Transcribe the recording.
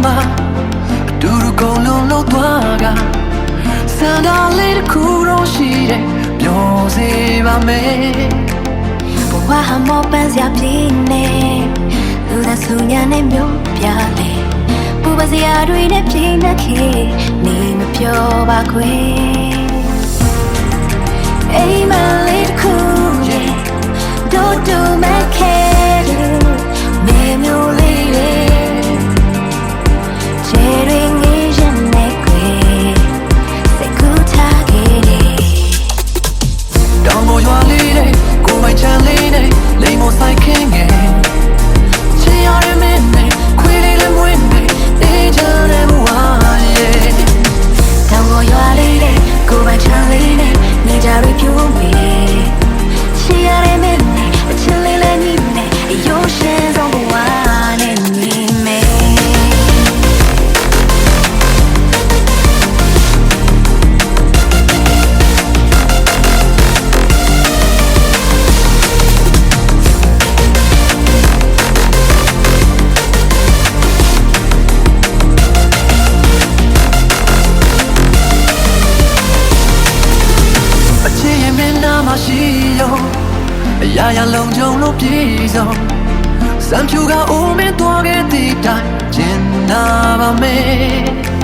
မှာတူတူကုန်လုံးလို့သွားကစံတော်လေးတစ်ခုတော့ရှိတယ်ပြောစေပါမယ်ဘဝဟာမောပန်းစရာပြင်းနေလူသားစုညာနဲ့မျိုးပြလေပူပစရာတွေနဲ့ပြင်းနေခေနေမပြောပါခွေအိမ်မလေးတစ်ခုရဲ့တို့တူမခဲနေမျိုးလေးတွေချေရင်းငေးရင်နဲ့ခွေစိတ်ကူးထားခဲ့တယ်တောင်ပေါ်ရွာလေးတွေကိုမိုက်ချမ်းလေးနဲ့လိမ်မောဆိုင်ခင်းငယ်ချင်ရတဲ့မင်းနဲ့ခွေးလေးလည်းမွေးနေအေးချမ်းတဲ့ဘဝရဲ့တောင်ပေါ်ရွာလေးတွေကိုမိုက်ချမ်းလေးနဲ့နေကြရပြိုးမေချင်ရတဲ့မင်းနဲ့အချစ်လေးလည်းညီနဲ့ရိုးရှင်းဆုံးဘဝနဲ့ညီမေရှိရောအရာရာလုံးကြုံလို့ပြေဆုံးစံဖြူကအိုးမင်းသွားခဲ့တဲ့တိုင်ကျင်နာပါမယ်